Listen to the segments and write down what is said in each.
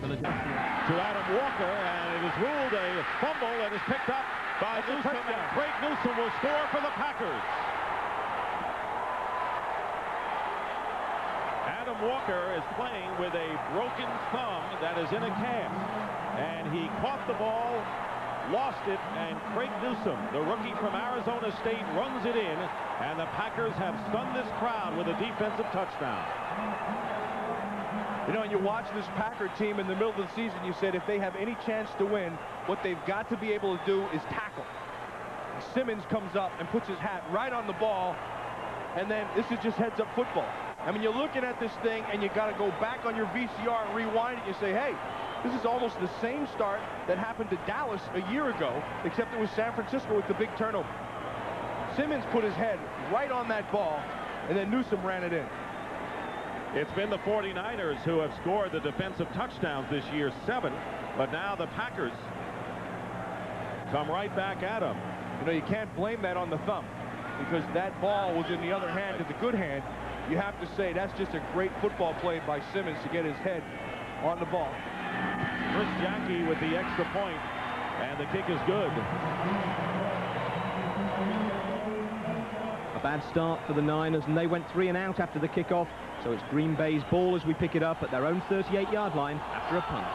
To Adam Walker, and it is ruled a fumble and is picked up by Newsom, and Craig Newsom will score for the Packers. Adam Walker is playing with a broken thumb that is in a cast, and he caught the ball, lost it, and Craig Newsom, the rookie from Arizona State, runs it in, and the Packers have stunned this crowd with a defensive touchdown. You know, and you watch this Packer team in the middle of the season, you said if they have any chance to win, what they've got to be able to do is tackle. Simmons comes up and puts his hat right on the ball, and then this is just heads-up football. I mean, you're looking at this thing, and you got to go back on your VCR and rewind it. You say, hey, this is almost the same start that happened to Dallas a year ago, except it was San Francisco with the big turnover. Simmons put his head right on that ball, and then Newsom ran it in. It's been the 49ers who have scored the defensive touchdowns this year, 7, but now the Packers come right back at them. You know, you can't blame that on the thumb, because that ball was in the other hand to the good hand. You have to say that's just a great football play by Simmons to get his head on the ball. Chris Jackie with the extra point, and the kick is good. A bad start for the Niners, and they went 3 and out after the kickoff. So it's Green Bay's ball as we pick it up at their own 38-yard line after a punt.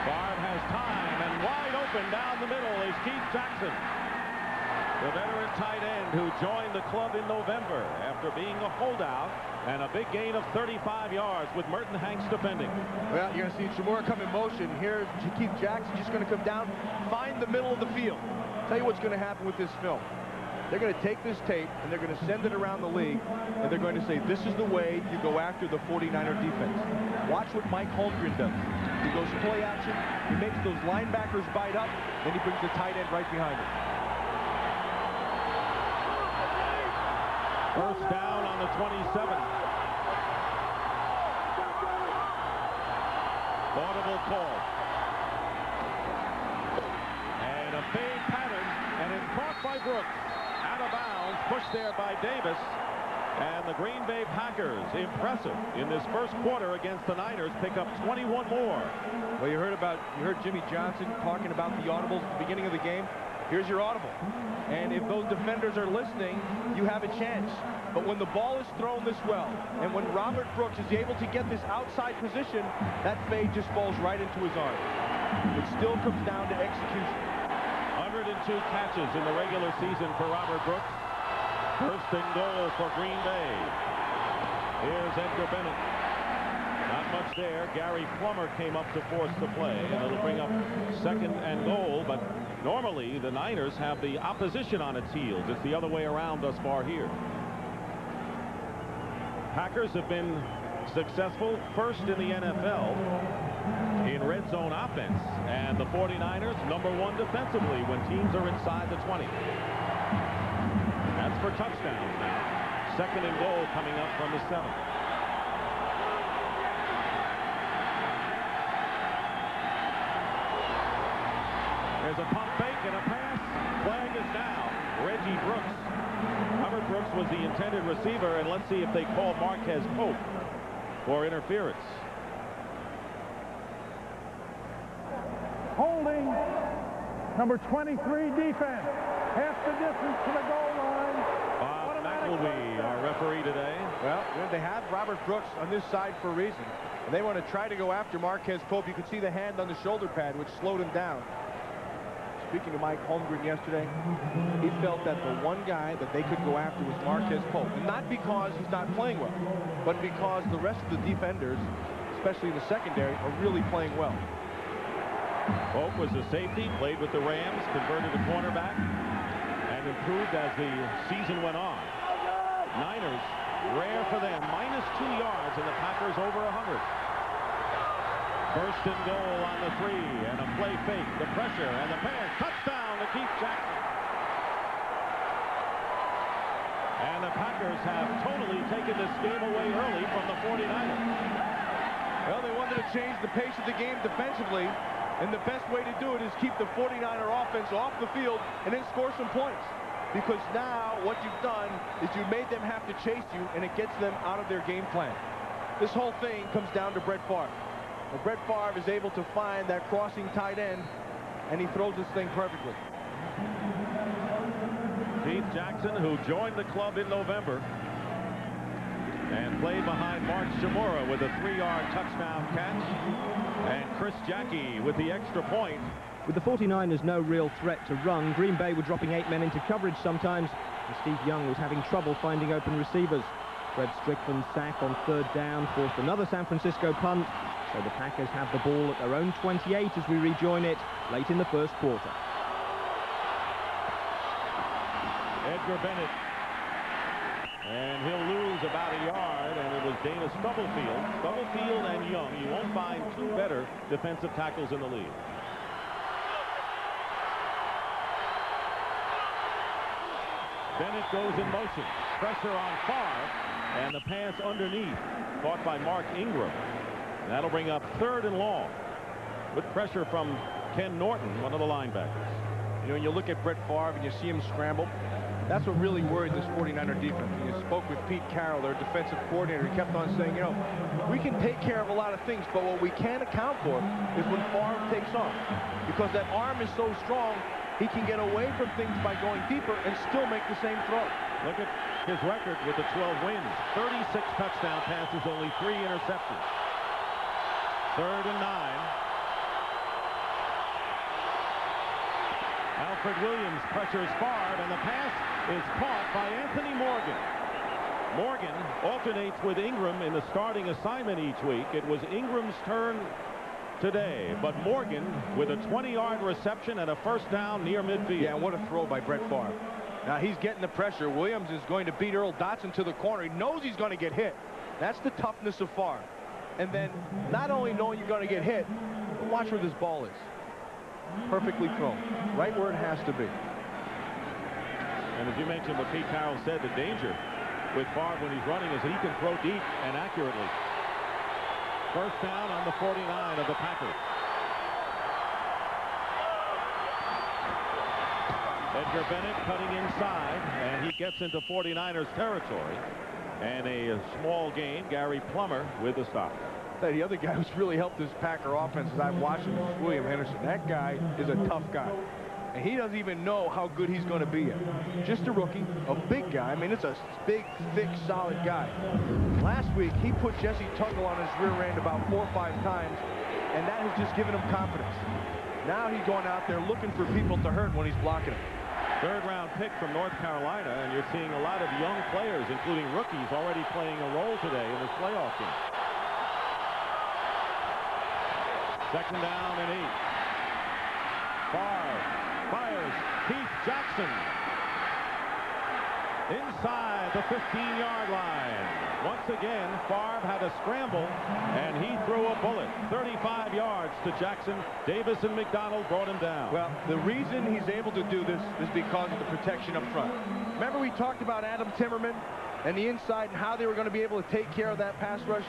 Barb has time, and wide open down the middle is Keith Jackson, the veteran tight end who joined the club in November after being a holdout, and a big gain of 35 yards with Merton Hanks defending. Well, you're going to see some more come in motion. Here's Keith Jackson just going to come down, find the middle of the field. Tell you what's going to happen with this film. They're going to take this tape, and they're going to send it around the league, and they're going to say, this is the way you go after the 49er defense. Watch what Mike Holmgren does. He goes play action, he makes those linebackers bite up, then he brings the tight end right behind him. First down on the 27. Audible call. And a fade pattern, and it's caught by Brooks. Out of bounds, pushed there by Davis. And the Green Bay Packers, impressive in this first quarter against the Niners, pick up 21 more. Well, you heard Jimmy Johnson talking about the audibles at the beginning of the game. Here's your audible. And if those defenders are listening, you have a chance. But when the ball is thrown this well, and when Robert Brooks is able to get this outside position, that fade just falls right into his arm. It still comes down to execution. 102 catches in the regular season for Robert Brooks. First and goal for Green Bay. Here's Edgar Bennett. Not much there. Gary Plummer came up to force the play, and it'll bring up second and goal, but normally the Niners have the opposition on its heels. It's the other way around thus far here. Packers have been successful first in the NFL in red zone offense, and the 49ers #1 defensively when teams are inside the 20. That's for touchdowns now. Second and goal coming up from the 7. There's a pump fake and a pass. Flag is down. Reggie Brooks. Robert Brooks was the intended receiver, and let's see if they call Marquez Pope for interference. Holding number 23 defense. Half the distance to the goal line. Bob McElwee, our referee today. Well, they have Robert Brooks on this side for a reason. And they want to try to go after Marquez Pope. You could see the hand on the shoulder pad, which slowed him down. Speaking to Mike Holmgren yesterday, he felt that the one guy that they could go after was Marquez Pope. And not because he's not playing well, but because the rest of the defenders, especially in the secondary, are really playing well. Pope was a safety, played with the Rams, converted to cornerback, and improved as the season went on. Niners, rare for them, -2 yards, and the Packers over 100. First and goal on the 3, and a play fake, the pressure, and the pass. Touchdown to Keith Jackson. And the Packers have totally taken this game away early from the 49ers. Well, they wanted to change the pace of the game defensively, and the best way to do it is keep the 49er offense off the field and then score some points. because now what you've done is you made them have to chase you, and it gets them out of their game plan. This whole thing comes down to Brett Favre. Well, Brett Favre is able to find that crossing tight end, and he throws this thing perfectly. Keith Jackson, who joined the club in November and played behind Mark Shimura with a 3-yard touchdown catch, and Chris Jackie with the extra point. With the 49ers no real threat to run, Green Bay were dropping 8 men into coverage sometimes, and Steve Young was having trouble finding open receivers. Fred Strickland's sack on 3rd down forced another San Francisco punt, so the Packers have the ball at their own 28 as we rejoin it late in the first quarter. Edgar Bennett, and he'll lose about a yard, and it was Dana Stubblefield and Young. You won't find 2 better defensive tackles in the league. Bennett goes in motion, pressure on Favre, and the pass underneath, caught by Mark Ingram. That'll bring up 3rd and long, with pressure from Ken Norton, one of the linebackers. You know, when you look at Brett Favre and you see him scramble, that's what really worried this 49er defense. You spoke with Pete Carroll, their defensive coordinator. He kept on saying, you know, we can take care of a lot of things, but what we can't account for is when Favre takes off. Because that arm is so strong, he can get away from things by going deeper and still make the same throw. Look at his record with the 12 wins. 36 touchdown passes, only 3 interceptions. 3rd and 9. Alfred Williams pressures Favre, and the pass is caught by Anthony Morgan. Morgan alternates with Ingram in the starting assignment each week. It was Ingram's turn today, but Morgan with a 20-yard reception and a 1st down near midfield. Yeah, and what a throw by Brett Favre. Now he's getting the pressure. Williams is going to beat Earl Dotson to the corner. He knows he's going to get hit. That's the toughness of Favre. And then not only knowing you're going to get hit, but watch where this ball is. Perfectly thrown, right where it has to be. And as you mentioned, what Pete Carroll said, the danger with Favre when he's running is that he can throw deep and accurately. 1st down on the 49 of the Packers. Edgar Bennett cutting inside, and he gets into 49ers territory. And a small gain, Gary Plummer with the stop. The other guy who's really helped this Packer offense as I've watched him is William Henderson. That guy is a tough guy. And he doesn't even know how good he's going to be yet. Just a rookie, a big guy. I mean, it's a big, thick, solid guy. Last week, he put Jesse Tungle on his rear end about 4 or 5 times, and that has just given him confidence. Now he's going out there looking for people to hurt when he's blocking him. 3rd-round pick from North Carolina, and you're seeing a lot of young players, including rookies, already playing a role today in this playoff game. 2nd down and 8. Favre fires. Keith Jackson inside the 15-yard line. Once again, Favre had a scramble, and he threw a bullet. 35 yards to Jackson. Davis and McDonald brought him down. Well, the reason he's able to do this is because of the protection up front. Remember we talked about Adam Timmerman and the inside and how they were going to be able to take care of that pass rush?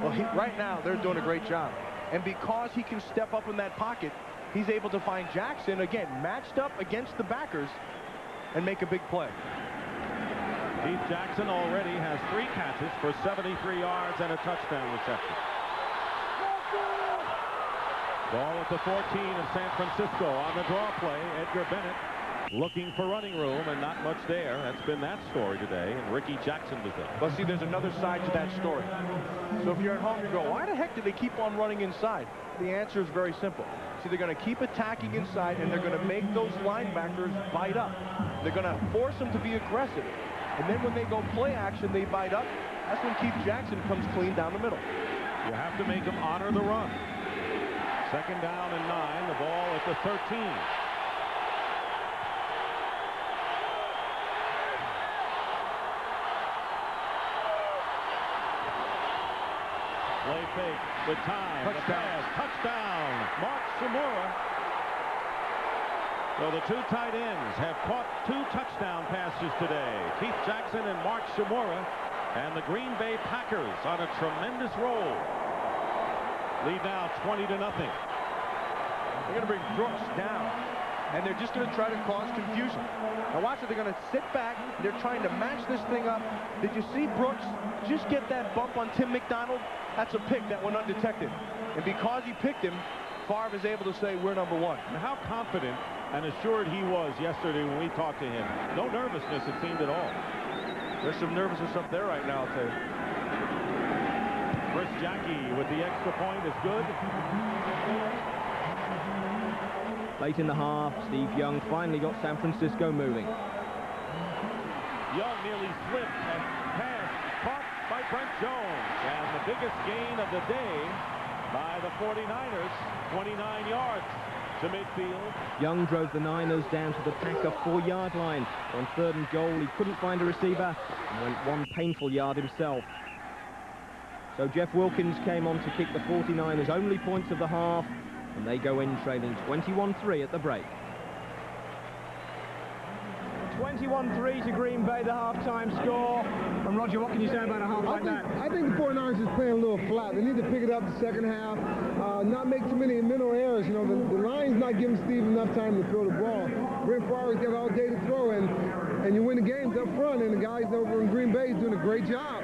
Well, right now, they're doing a great job. And because he can step up in that pocket, he's able to find Jackson, again, matched up against the backers, and make a big play. Keith Jackson already has 3 catches for 73 yards and a touchdown reception. Ball at the 14 of San Francisco on the draw play. Edgar Bennett looking for running room, and not much there. That's been that story today, and Ricky Jackson was there. But see, there's another side to that story. So if you're at home, you go, why the heck do they keep on running inside? The answer is very simple. See, they're going to keep attacking inside, and they're going to make those linebackers bite up. They're going to force them to be aggressive. And then when they go play action, they bite up. That's when Keith Jackson comes clean down the middle. You have to make them honor the run. 2nd down and 9. The ball at the 13. Play fake with time. The pass. Touchdown. Mark Shimura. So the 2 tight ends have caught 2 touchdown passes today. Keith Jackson and Mark Shimura, and the Green Bay Packers on a tremendous roll. Lead now 20-0. They're going to bring Brooks down. and they're just going to try to cause confusion. Now watch it, they're going to sit back, they're trying to match this thing up. Did you see Brooks just get that bump on Tim McDonald? That's a pick that went undetected. And because he picked him, Favre is able to say, we're number one. And how confident and assured he was yesterday when we talked to him. No nervousness, it seemed, at all. There's some nervousness up there right now, I'll tell you. Chris Jackie with the extra point is good. Late in the half, Steve Young finally got San Francisco moving. Young nearly slipped and passed, caught by Brent Jones. And the biggest gain of the day by the 49ers, 29 yards to midfield. Young drove the Niners down to the Packer 4-yard line. On 3rd and goal, he couldn't find a receiver and went 1 painful yard himself. So Jeff Wilkins came on to kick the 49ers' only points of the half, and they go in trailing 21-3 at the break. 21-3 to Green Bay, the halftime score. And Roger, what can you say about a half like that? I think the 49ers is playing a little flat. They need to pick it up the second half, not make too many mental errors. You know, the line's not giving Steve enough time to throw the ball. Brent Favre's got all day to throw, and you win the games up front, and the guys over in Green Bay is doing a great job.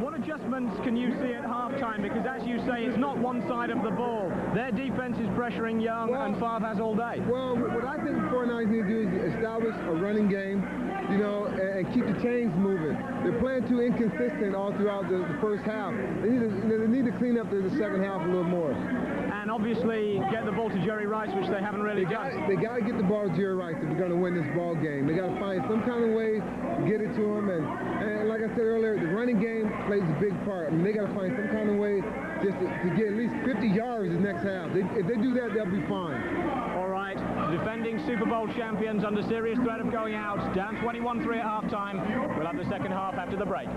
What adjustments can you see at halftime? Because as you say, it's not one side of the ball. Their defense is pressuring Young, and Favre has all day. Well, what I think the 49ers need to do is establish a running game, you know, and keep the chains moving. They're playing too inconsistent all throughout the first half. They need to clean up the second half a little more. And obviously get the ball to Jerry Rice, which they haven't really done. They got to get the ball to Jerry Rice if they're going to win this ball game. They got to find some kind of way to get it to him. And like I said earlier, the running game plays a big part. I mean, they got to find some kind of way just to get at least 50 yards the next half. If they do that, they'll be fine. All right, the defending Super Bowl champions under serious threat of going out, down 21-3 at halftime. We'll have the second half after the break.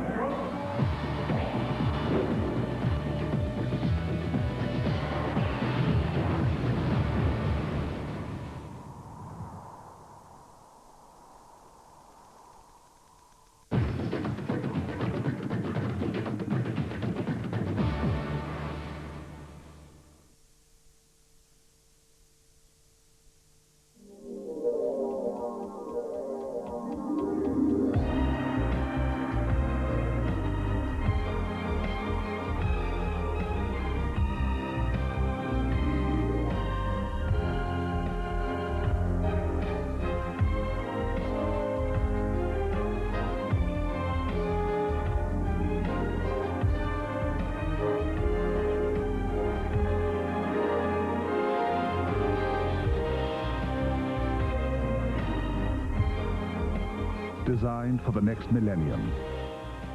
Designed for the next millennium,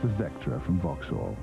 the Vectra from Vauxhall.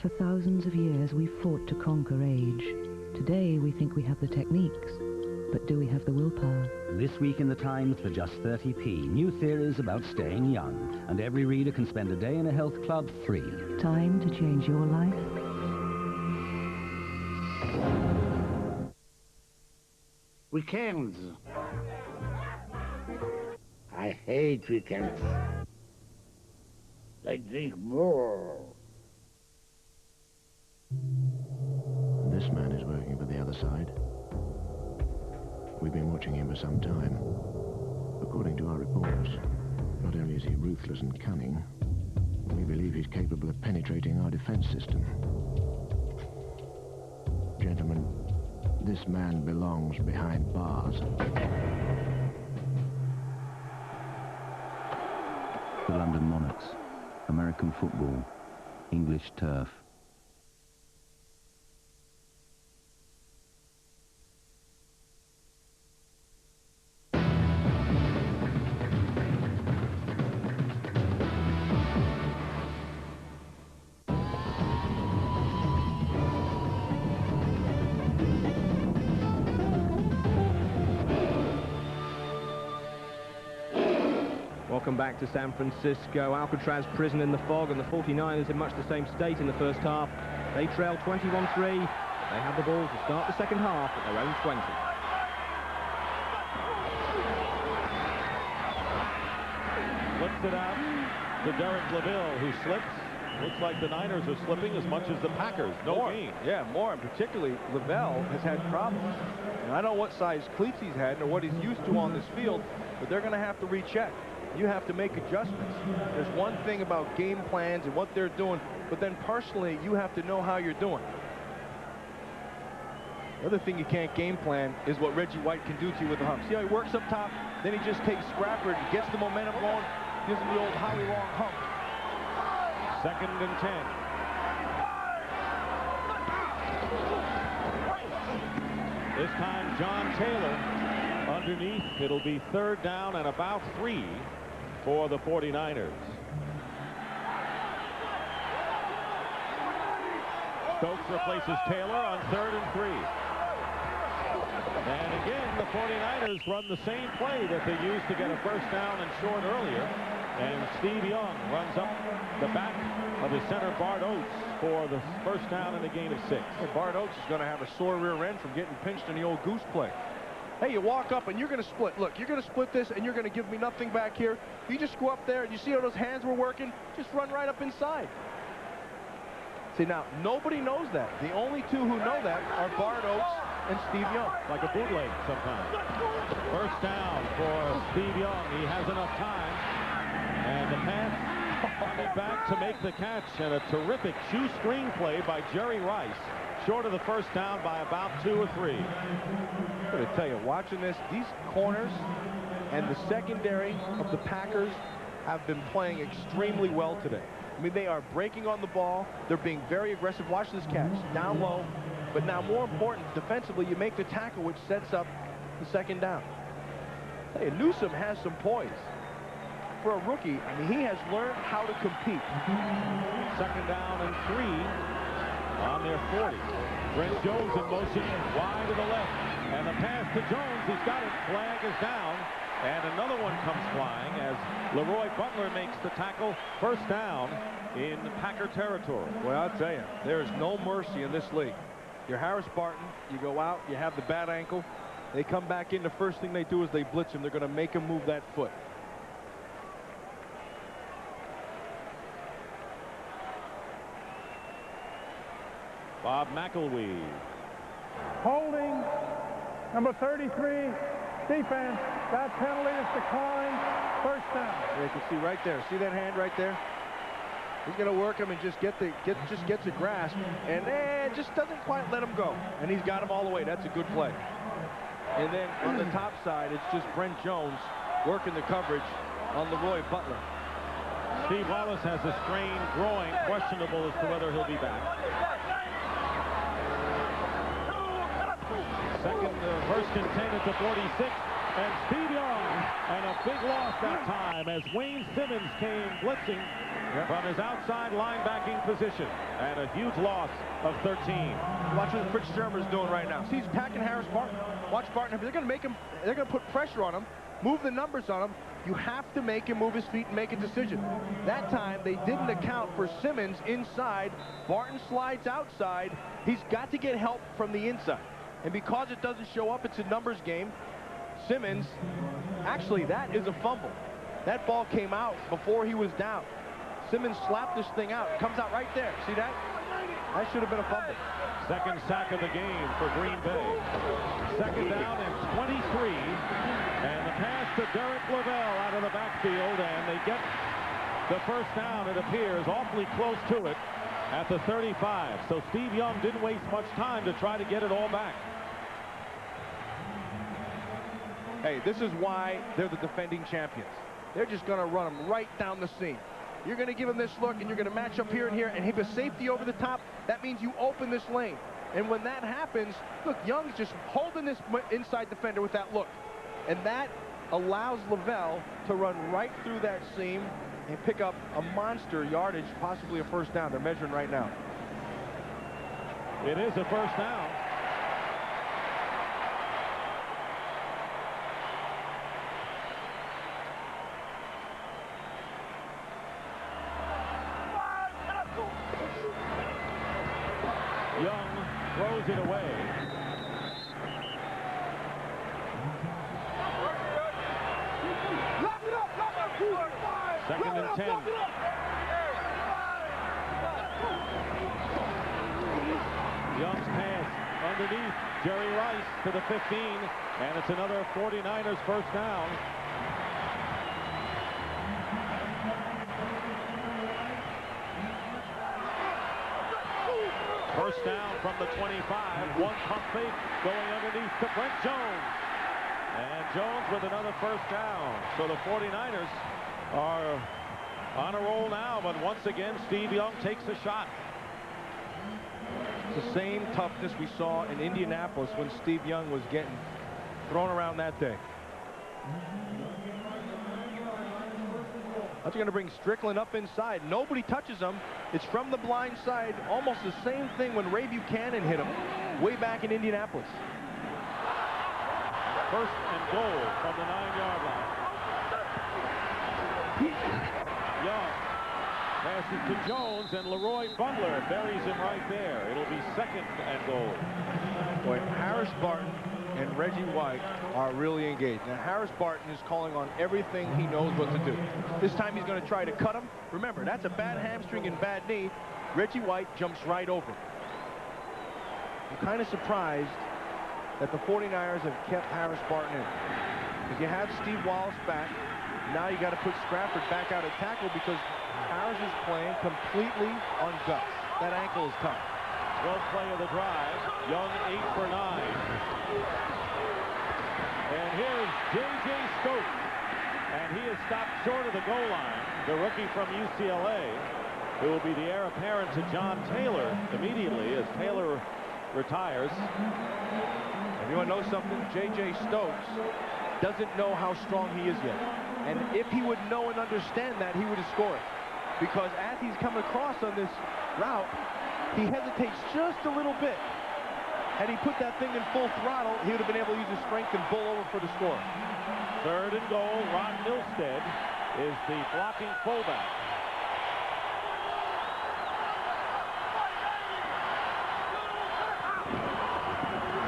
For thousands of years, we fought to conquer age. Today, we think we have the techniques, but do we have the willpower? This week in the Times for just 30p, new theories about staying young, and every reader can spend a day in a health club free. Time to change your life? Weekends. I hate weekends. I drink more. This man is working for the other side. We've been watching him for some time. According to our reports, not only is he ruthless and cunning, we believe he's capable of penetrating our defense system. Gentlemen, this man belongs behind bars. The London Monarchs, American football, English turf. Welcome back to San Francisco. Alcatraz prison in the fog, and the 49ers in much the same state in the first half. They trail 21-3. They have the ball to start the second half at their own 20. Flips it out to Derek LaVille, who slips. Looks like the Niners are slipping as much as the Packers. No gain. Yeah, more, and particularly LaVelle has had problems. And I don't know what size cleats he's had or what he's used to on this field, but they're going to have to recheck. You have to make adjustments. There's one thing about game plans and what they're doing, but then personally, you have to know how you're doing. The other thing you can't game plan is what Reggie White can do to you with the hump. See how he works up top, then he just takes Scrapper and gets the momentum going, gives him the old Howie Long hump. 2nd and 10. This time, John Taylor underneath. It'll be 3rd down and about 3 for the 49ers. Stokes replaces Taylor on 3rd and 3. And again, the 49ers run the same play that they used to get a first down and short earlier. And Steve Young runs up the back of his center, Bart Oates, for the first down in a gain of 6. Well, Bart Oates is going to have a sore rear end from getting pinched in the old goose play. Hey, you walk up and you're going to split. Look, you're going to split this and you're going to give me nothing back here. You just go up there and you see how those hands were working? Just run right up inside. See, now, nobody knows that. The only two who know that are Bart Oates and Steve Young. Like a bootleg sometimes. First down for Steve Young. He has enough time. And the pass coming back to make the catch. And a terrific shoestring play by Jerry Rice. Short of the first down by about 2 or 3. I'm going to tell you, watching this, these corners and the secondary of the Packers have been playing extremely well today. I mean, they are breaking on the ball. They're being very aggressive. Watch this catch. Down low. But now, more important, defensively, you make the tackle, which sets up the second down. I'll tell you, Newsome has some poise. For a rookie, I mean, he has learned how to compete. 2nd down and 3 on their 40. Brent Jones in motion, wide to the left. And the pass to Jones, he's got it. Flag is down. And another one comes flying as Leroy Butler makes the tackle. First down in Packer territory. Well, I'll tell you, there is no mercy in this league. You're Harris Barton. You go out, you have the bad ankle. They come back in. The first thing they do is they blitz him. They're going to make him move that foot. Bob McElwee. Holding, number 33, defense. That penalty is declined. First down. You can see right there. See that hand right there? He's going to work him and just gets a grasp, and just doesn't quite let him go. And he's got him all the way. That's a good play. And then on the top side, it's just Brent Jones working the coverage on Leroy Butler. Steve Wallace has a strained groin, questionable as to whether he'll be back. First and 10 at the 46, and Steve Young, and a big loss that time as Wayne Simmons came blitzing from his outside linebacking position, and a huge loss of 13. Watch what Fritz Shermer's doing right now. See, he's packing Harris Barton. Watch Barton. They're going to make him. They're going to put pressure on him, move the numbers on him. You have to make him move his feet and make a decision. That time they didn't account for Simmons inside. Barton slides outside. He's got to get help from the inside. And because it doesn't show up, it's a numbers game. Simmons, actually, that is a fumble. That ball came out before he was down. Simmons slapped this thing out. It comes out right there. See that? That should have been a fumble. Second sack of the game for Green Bay. Second down and 23. And the pass to Derek Lavelle out of the backfield, and they get the first down, it appears, awfully close to it at the 35. So Steve Young didn't waste much time to try to get it all back. Hey, this is why they're the defending champions. They're just going to run them right down the seam. You're going to give him this look, and you're going to match up here and here, and have a safety over the top. That means you open this lane. And when that happens, look, Young's just holding this inside defender with that look. And that allows Lavelle to run right through that seam and pick up a monster yardage, possibly a first down. They're measuring right now. It is a first down. Young throws it away. Second and 10. Young's pass underneath Jerry Rice to the 15, and it's another 49ers first down. First down from the 25. One pump fake going underneath to Brent Jones. And Jones with another first down. So the 49ers are on a roll now, but once again, Steve Young takes a shot. It's the same toughness we saw in Indianapolis when Steve Young was getting thrown around that day. That's going to bring Strickland up inside. Nobody touches him. It's from the blind side. Almost the same thing when Ray Buchanan hit him way back in Indianapolis. First and goal from the 9-yard line. Young passes to Jones, and Leroy Butler buries him right there. It'll be second and goal. Boy, Harris Barton and Reggie White are really engaged. Now, Harris Barton is calling on everything he knows what to do. This time he's going to try to cut him. Remember, that's a bad hamstring and bad knee. Reggie White jumps right over. I'm kind of surprised that the 49ers have kept Harris Barton in. Because you have Steve Wallace back. Now you got to put Stratford back out at tackle because Harris is playing completely on guts. That ankle is tough. 12th play of the drive. Young 8 for 9. And here's J.J. Stokes. And he is stopped short of the goal line. The rookie from UCLA, who will be the heir apparent to John Taylor immediately as Taylor retires. If you want to know something, J.J. Stokes doesn't know how strong he is yet. And if he would know and understand that, he would have scored. Because as he's come across on this route, he hesitates just a little bit. Had he put that thing in full throttle, he would have been able to use his strength and bull over for the score. Third and goal. Ron Milstead is the blocking fullback.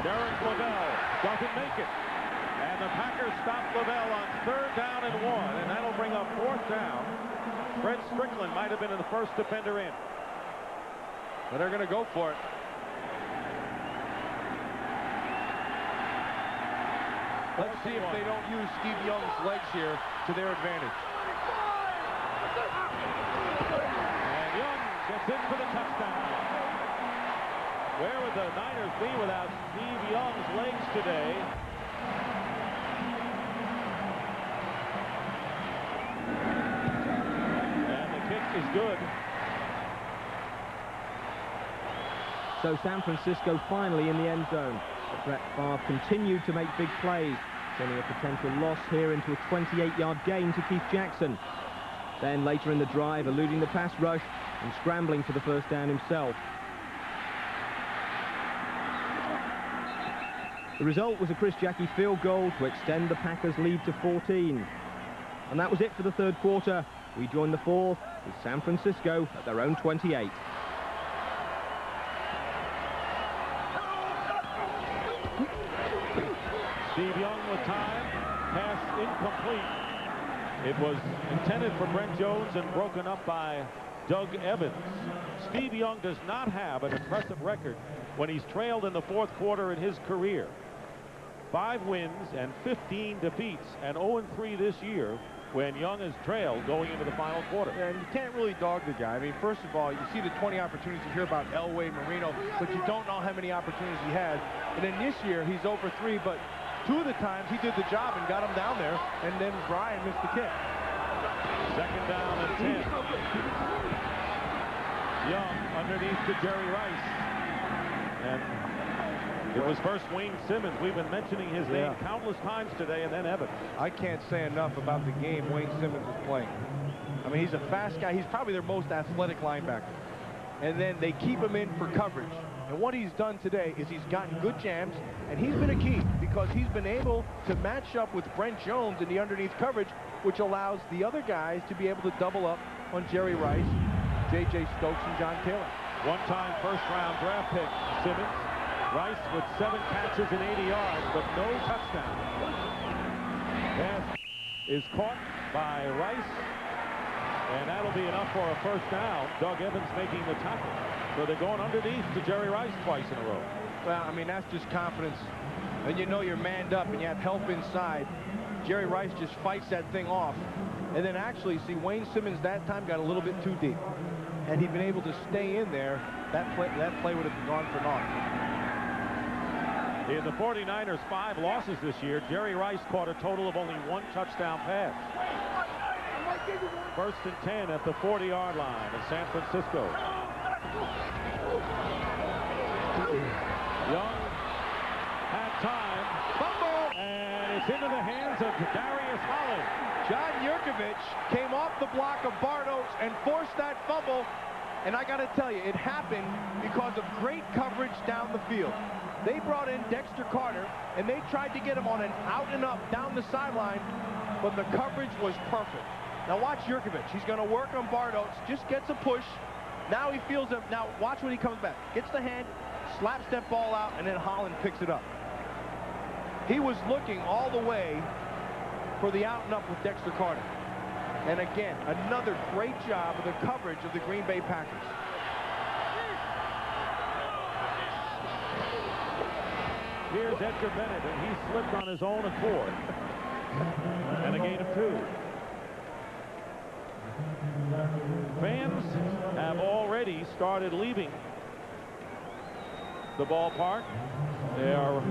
Derek Lavelle doesn't make it. And the Packers stop Lavelle on third down and 1, and that'll bring up fourth down. Fred Strickland might have been the first defender in. But they're going to go for it. Let's see if they don't use Steve Young's legs here to their advantage. And Young gets in for the touchdown. Where would the Niners be without Steve Young's legs today? And the kick is good. So San Francisco finally in the end zone. But Brett Favre continued to make big plays, turning a potential loss here into a 28-yard gain to Keith Jackson. Then later in the drive, eluding the pass rush and scrambling for the first down himself. The result was a Chris Jackie field goal to extend the Packers' lead to 14. And that was it for the third quarter. We join the fourth with San Francisco at their own 28. Steve Young with time. Pass incomplete. It was intended for Brent Jones and broken up by Doug Evans. Steve Young does not have an impressive record when he's trailed in the fourth quarter in his career. 5 wins and 15 defeats, and 0-3 this year when Young is trailed going into the final quarter. And you can't really dog the guy. I mean, first of all, you see the 20 opportunities you hear about Elway, Marino, but you don't know how many opportunities he had. And then this year, he's 0 for 3, but 2 of the times he did the job and got him down there, and then Brian missed the kick. Second down and 10. Young underneath to Jerry Rice. And it was first Wayne Simmons. We've been mentioning his name countless times today, and then Evans. I can't say enough about the game Wayne Simmons is playing. I mean, he's a fast guy. He's probably their most athletic linebacker. And then they keep him in for coverage. And what he's done today is he's gotten good jams, and he's been a key because he's been able to match up with Brent Jones in the underneath coverage, which allows the other guys to be able to double up on Jerry Rice, J.J. Stokes, and John Taylor. One-time first-round draft pick, Simmons. Rice with 7 catches and 80 yards, but no touchdown. Pass is caught by Rice, and that'll be enough for a first down. Doug Evans making the tackle. So they're going underneath to Jerry Rice twice in a row. Well, I mean, that's just confidence. And you know you're manned up and you have help inside. Jerry Rice just fights that thing off. And then actually, see, Wayne Simmons that time got a little bit too deep. Had he been able to stay in there, that play would have gone for naught. In the 49ers' 5 losses this year, Jerry Rice caught a total of only 1 touchdown pass. First and 10 at the 40-yard line of San Francisco. Young had time. Fumble! And it's into the hands of Darius Holland. John Yurkovich came off the block of Bardos and forced that fumble. And I got to tell you, it happened because of great coverage down the field. They brought in Dexter Carter, and they tried to get him on an out and up down the sideline, but the coverage was perfect. Now watch Yurkovich. He's going to work on Bardos, just gets a push. Now he feels it. Now watch when he comes back. Gets the hand, slaps that ball out, and then Holland picks it up. He was looking all the way for the out and up with Dexter Carter. And again, another great job of the coverage of the Green Bay Packers. Here's Edgar Bennett, and he slipped on his own accord. And a gain of 2. Fans have already started leaving the ballpark. They are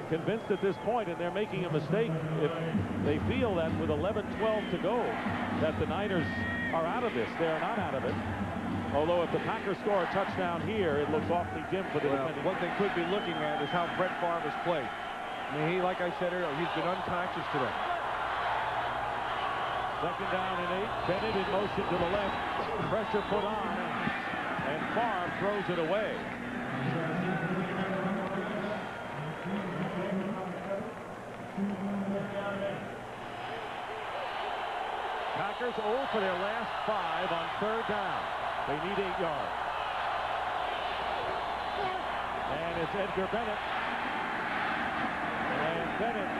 convinced at this point, and they're making a mistake if they feel that with 11-12 to go that the Niners are out of this. They are not out of it. Although if the Packers score a touchdown here, it looks awfully dim for the defending. What they could be looking at is how Brett Favre has played. I mean, like I said earlier, he's been unconscious today. Second down and 8. Bennett in motion to the left. Pressure put on, and Favre throws it away. Packers 0 for their last 5 on 3rd down. They need 8 yards. And it's Edgar Bennett. And Bennett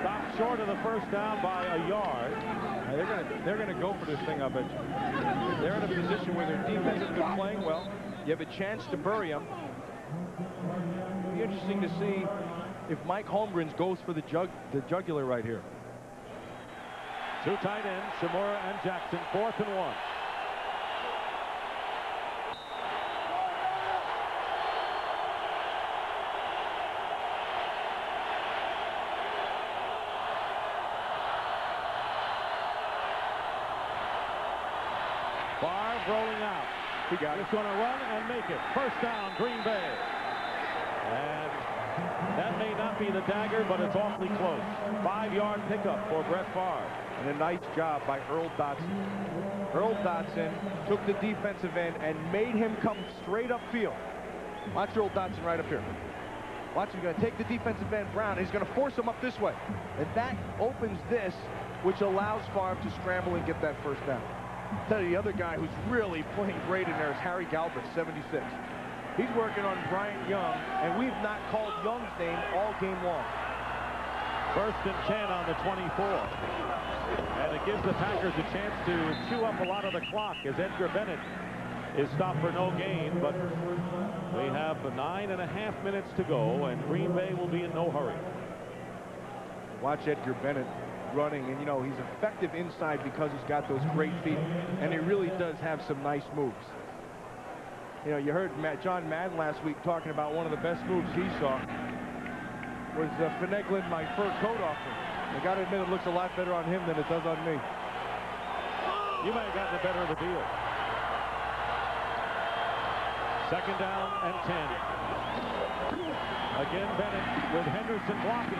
stopped short of the first down by a yard. They're gonna go for this thing, I bet you. They're in a position where their defense has been playing well. You have a chance to bury them. It'll be interesting to see if Mike Holmgren goes for the jugular right here. 2 tight ends, Shimura and Jackson, 4th and 1. Favre rolling out. He got it. He's going to run and make it. First down, Green Bay. And that may not be the dagger, but it's awfully close. 5-yard pickup for Brett Favre. And a nice job by Earl Dotson. Earl Dotson took the defensive end and made him come straight upfield. Watch Earl Dotson right up here. Watch, he's going to take the defensive end, Brown, and he's going to force him up this way. And that opens this, which allows Favre to scramble and get that first down. I'll tell you, the other guy who's really playing great in there is Harry Galbraith, 76. He's working on Bryant Young, and we've not called Young's name all game long. First and 10 on the 24. And it gives the Packers a chance to chew up a lot of the clock as Edgar Bennett is stopped for no gain. But we have 9.5 minutes to go, and Green Bay will be in no hurry. Watch Edgar Bennett running, and you know he's effective inside because he's got those great feet, and he really does have some nice moves. You know, you heard John Madden last week talking about one of the best moves he saw was finagling my fur coat off him. I got to admit, it looks a lot better on him than it does on me. You may have gotten the better of the deal. Second down and 10. Again, Bennett with Henderson blocking.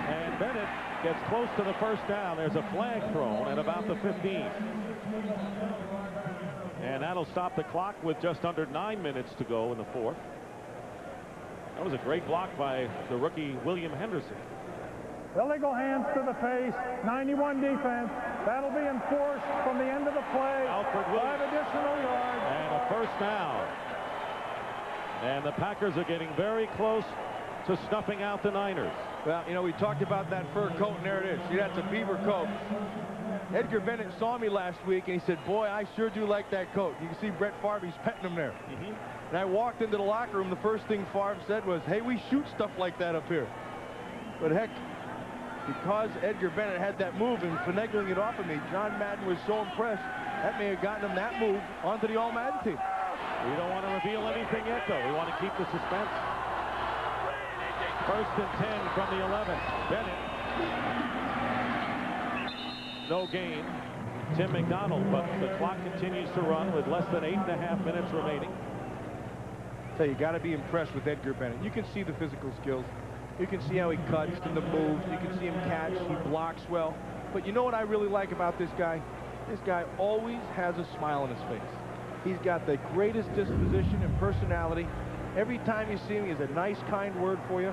And Bennett gets close to the first down. There's a flag thrown at about the 15. And that'll stop the clock with just under 9 minutes to go in the fourth. That was a great block by the rookie William Henderson. Illegal hands to the face, 91 defense. That'll be enforced from the end of the play. Alfred Williams. 5 additional yards. And a first down. And the Packers are getting very close to snuffing out the Niners. Well, you know, we talked about that fur coat, and there it is. See, that's a beaver coat. Edgar Bennett saw me last week, and he said, boy, I sure do like that coat. You can see Brett Favre's petting him there. And I walked into the locker room. The first thing Favre said was, hey, we shoot stuff like that up here. But heck, because Edgar Bennett had that move and finagling it off of me, John Madden was so impressed, that may have gotten him that move onto the All-Madden team. We don't want to reveal anything yet, though. We want to keep the suspense. First and 10 from the 11. Bennett. No gain. Tim McDonald, but the clock continues to run with less than 8.5 minutes remaining. So you got to be impressed with Edgar Bennett. You can see the physical skills. You can see how he cuts and the moves. You can see him catch. He blocks well. But you know what I really like about this guy? This guy always has a smile on his face. He's got the greatest disposition and personality. Every time you see him, he has a nice, kind word for you.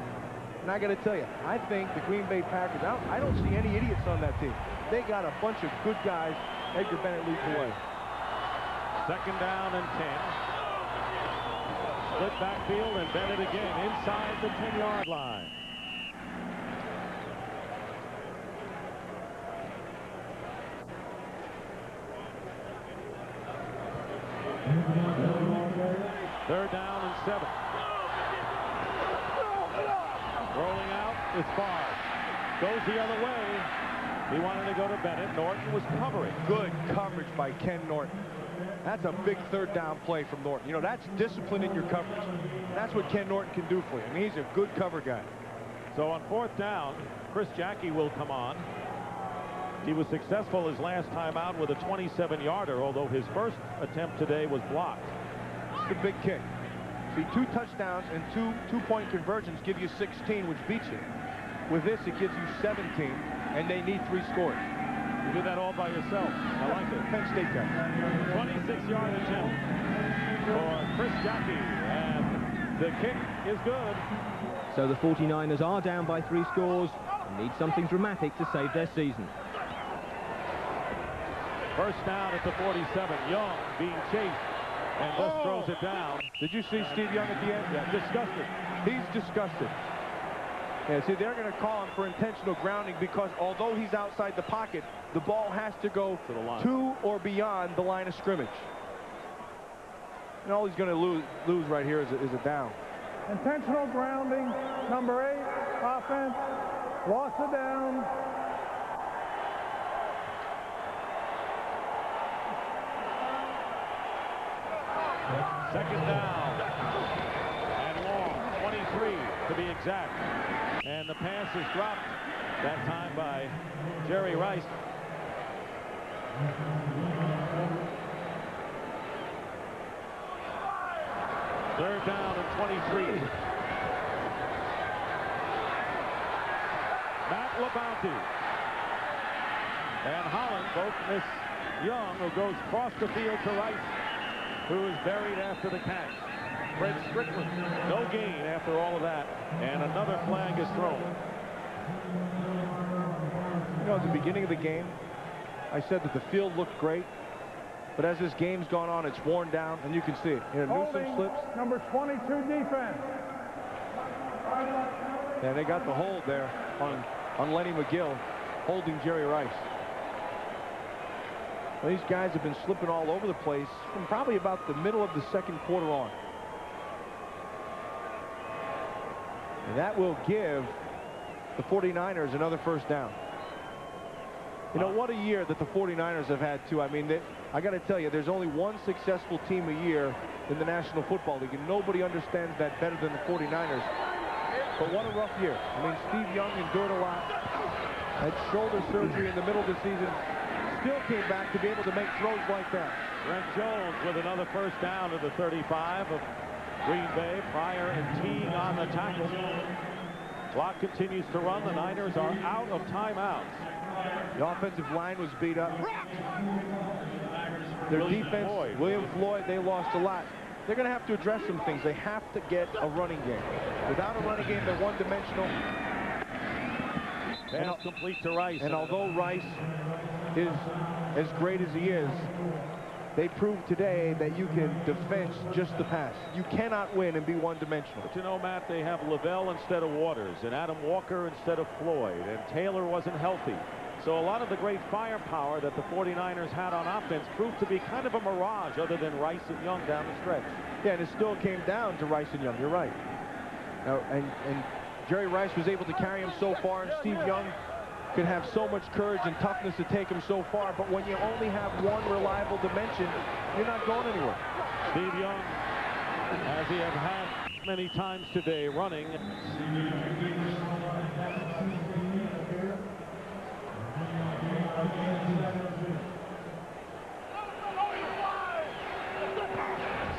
And I got to tell you, I think the Green Bay Packers, I don't see any idiots on that team. They got a bunch of good guys. Edgar Bennett leads the way. Second down and 10. Split backfield, and Bennett again inside the 10-yard line. Third down and 7. Rolling out is Favre. Goes the other way. He wanted to go to Bennett. Norton was covering. Good coverage by Ken Norton. That's a big third down play from Norton. You know, that's discipline in your coverage. That's what Ken Norton can do for you. I mean, he's a good cover guy. So on fourth down, Chris Jackie will come on. He was successful his last time out with a 27-yarder, although his first attempt today was blocked. It's a big kick. See, 2 touchdowns and two-point conversions give you 16, which beats you. With this, it gives you 17, and they need 3 scores. You did that all by yourself. I like it. Penn State guys. 26-yard attempt for Chris Jackie, and the kick is good. So the 49ers are down by 3 scores and need something dramatic to save their season. First down at the 47. Young being chased and just throws it down. Did you see Steve Young at the end? Yeah, disgusted. He's disgusted. Yeah, see, they're going to call him for intentional grounding because although he's outside the pocket, the ball has to go to the line, to or beyond the line of scrimmage. And all he's going to lose right here is a down. Intentional grounding, number 8, offense, loss of down. Second down and long, 23 to be exact. And the pass is dropped, that time by Jerry Rice. Third down and 23. Matt LaBounty and Holland both miss Young, who goes across the field to Rice, who is buried after the catch. Fred Strickland, no gain after all of that, and another flag is thrown. You know, at the beginning of the game, I said that the field looked great, but as this game's gone on, it's worn down, and you can see it. You know, Newsom slips. Number 22 defense. And they got the hold there on on Lenny McGill holding Jerry Rice. Well, these guys have been slipping all over the place from probably about the middle of the second quarter on. And that will give the 49ers another first down. You know, what a year that the 49ers have had, too. I mean, I got to tell you, there's only one successful team a year in the National Football League, and nobody understands that better than the 49ers. But what a rough year. I mean, Steve Young endured a lot, had shoulder surgery in the middle of the season, still came back to be able to make throws like that. Brent Jones with another first down to the 35 of Green Bay. Pryor and Teague on the tackle. Clock continues to run. The Niners are out of timeouts. The offensive line was beat up. Their defense, William Floyd, they lost a lot. They're going to have to address some things. They have to get a running game. Without a running game, they're one-dimensional. Pass complete to Rice. And although Rice is as great as he is, they proved today that you can defense just the pass. You cannot win and be one-dimensional. But you know, Matt, they have Lavelle instead of Waters, and Adam Walker instead of Floyd, and Taylor wasn't healthy. So a lot of the great firepower that the 49ers had on offense proved to be kind of a mirage other than Rice and Young down the stretch. Yeah, and it still came down to Rice and Young. You're right. Now, and Jerry Rice was able to carry him so far, and Steve Young could have so much courage and toughness to take him so far. But when you only have one reliable dimension, you're not going anywhere. Steve Young, as he has had many times today, running.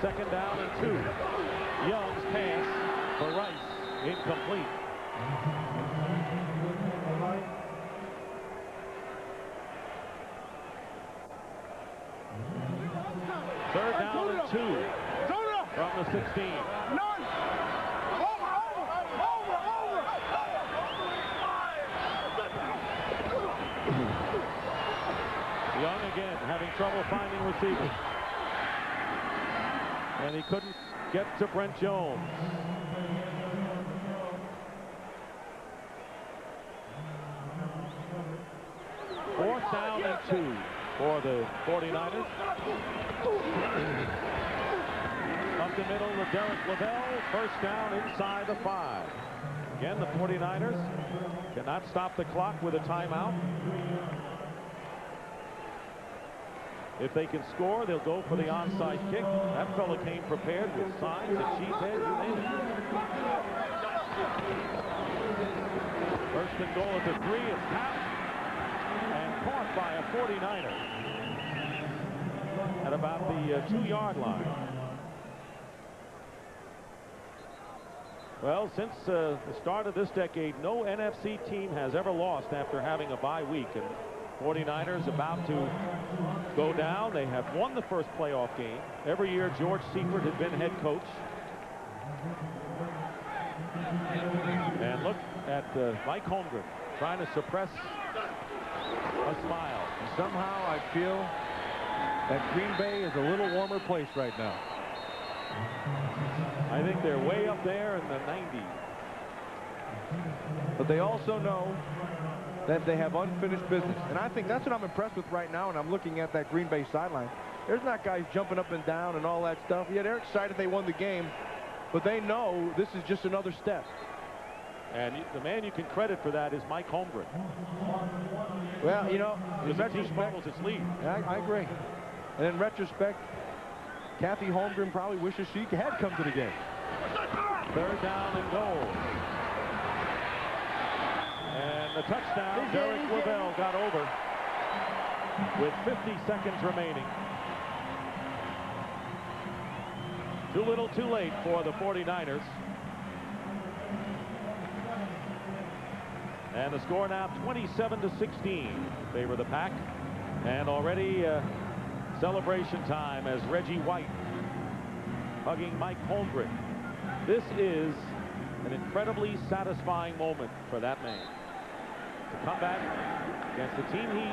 Second down and 2. Young's pass for Rice, incomplete. Third down and 2 from the 16. Young again having trouble finding receivers. And he couldn't get to Brent Jones. Fourth down and 2 for the 49ers. Up the middle to Derek Lavelle. First down inside the 5. Again, the 49ers cannot stop the clock with a timeout. If they can score, they'll go for the onside kick. That fella came prepared with signs, a cheesehead, you name it. First and goal at the 3. It's tapped and caught by a 49er at about the 2-yard line. Well, since the start of this decade, no NFC team has ever lost after having a bye week. And 49ers about to go down. They have won the first playoff game. Every year George Seifert had been head coach. And look at Mike Holmgren trying to suppress a smile. And somehow I feel that Green Bay is a little warmer place right now. I think they're way up there in the 90s. But they also know that they have unfinished business. And I think that's what I'm impressed with right now, and I'm looking at that Green Bay sideline. There's not guys jumping up and down and all that stuff. Yeah, they're excited they won the game, but they know this is just another step. And the man you can credit for that is Mike Holmgren. Well, you know, in retrospect, its lead. Yeah, I agree. And in retrospect, Kathy Holmgren probably wishes she had come to the game. Third down and goal. And the touchdown, Derek Lavelle got over with 50 seconds remaining. Too little, too late for the 49ers. And the score now 27-16 in favor of the Pack. And already celebration time as Reggie White hugging Mike Holmgren. This is an incredibly satisfying moment for that man. To come back against the team he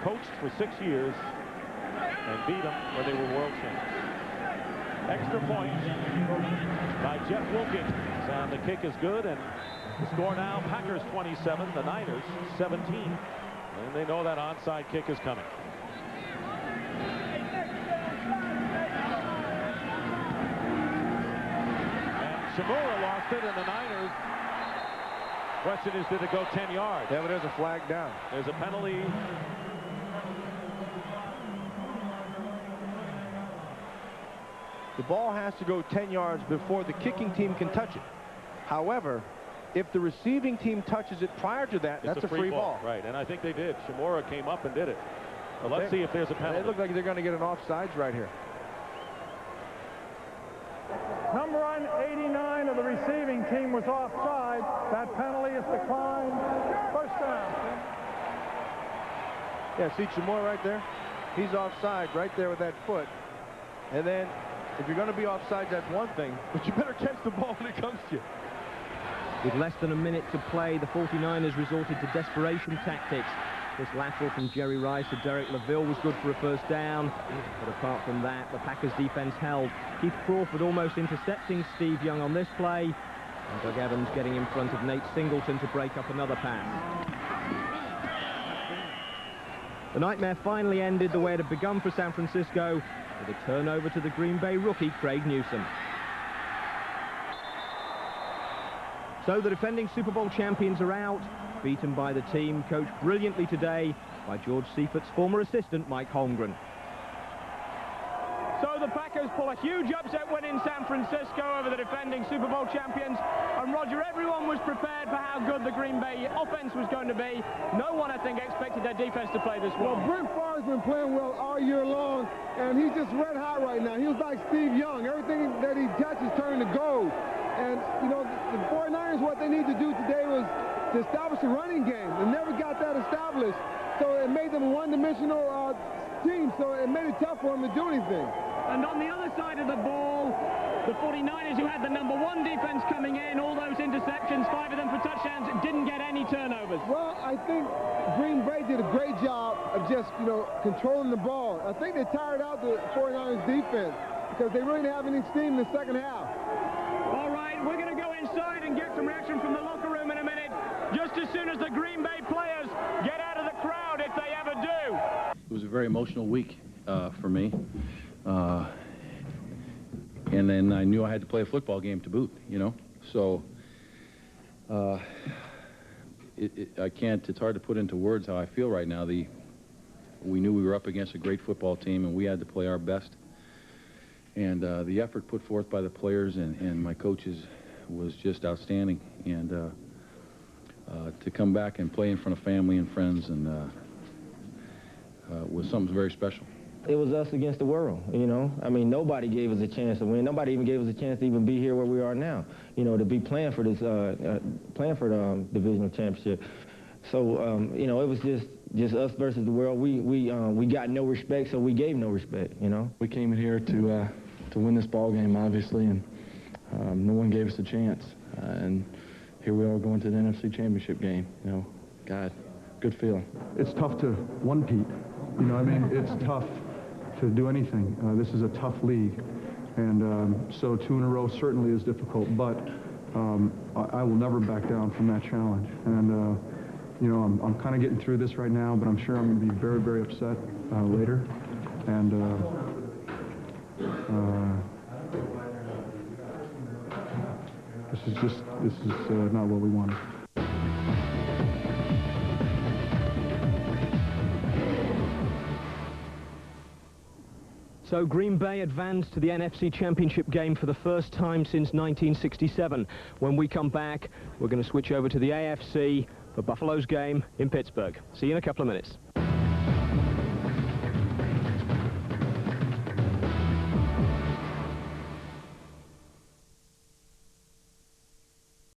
coached for 6 years and beat them when they were world champions. Extra point by Jeff Wilkins, and the kick is good, and The score now, Packers 27, the Niners 17. And they know that onside kick is coming. And Shimura lost it, and the Niners. Question is, did it go 10 yards? Yeah, but there's a flag down. There's a penalty. The ball has to go 10 yards before the kicking team can touch it. However, if the receiving team touches it prior to that, that's a free ball. Right, and I think they did. Shimura came up and did it. But let's see if there's a penalty. It looks like they're going to get an offsides right here. Number 89 of the receiving team was offside. That penalty is declined. First down. Yeah, see Shimura right there? He's offside right there with that foot. And then, if you're going to be offside, that's one thing, but you better catch the ball when it comes to you. With less than a minute to play, the 49ers resorted to desperation tactics. This lateral from Jerry Rice to Derek LaVille was good for a first down. But apart from that, the Packers defense held. Keith Crawford almost intercepting Steve Young on this play. And Doug Evans getting in front of Nate Singleton to break up another pass. The nightmare finally ended the way it had begun for San Francisco, with a turnover to the Green Bay rookie, Craig Newsome. So the defending Super Bowl champions are out, beaten by the team coached brilliantly today by George Seifert's former assistant, Mike Holmgren. So the Packers pull a huge upset win in San Francisco over the defending Super Bowl champions. And Roger, everyone was prepared for how good the Green Bay offense was going to be. No one, I think, expected their defense to play this well. Well, Brent Favre's been playing well all year long, and he's just red hot right now. He was like Steve Young. Everything that he touches turning to gold. And, you know, the 49ers, what they need to do today was to establish a running game. They never got that established. So it made them a one-dimensional team, so it made it tough for them to do anything. And on the other side of the ball, the 49ers, who had the #1 defense coming in, all those interceptions, 5 of them for touchdowns, didn't get any turnovers. Well, I think Green Bay did a great job of just, you know, controlling the ball. I think they tired out the 49ers defense because they really didn't have any steam in the second half. All right, we're going to go inside and get some reaction from the locker room in a minute, just as soon as the Green Bay players get out of the crowd, if they ever do. It was a very emotional week for me. And then I knew I had to play a football game to boot, you know. So it's hard to put into words how I feel right now. We knew we were up against a great football team, and we had to play our best. And the effort put forth by the players and my coaches was just outstanding. And to come back and play in front of family and friends and was something very special. It was us against the world, you know. I mean, nobody gave us a chance to win. Nobody even gave us a chance to even be here where we are now, you know, to be playing for this, playing for the divisional championship. So, you know, it was just us versus the world. We got no respect, so we gave no respect, you know. We came in here to win this ball game, obviously, and no one gave us a chance. And here we are going to the NFC Championship game, you know. God, good feeling. It's tough to one-peat. You know, I mean, it's tough to do anything. This is a tough league, and so 2 in a row certainly is difficult, but I will never back down from that challenge. And, you know, I'm kind of getting through this right now, but I'm sure I'm going to be very, very upset later. And this is not what we wanted. So Green Bay advanced to the NFC Championship game for the first time since 1967. When we come back, we're going to switch over to the AFC for Buffalo's game in Pittsburgh. See you in a couple of minutes.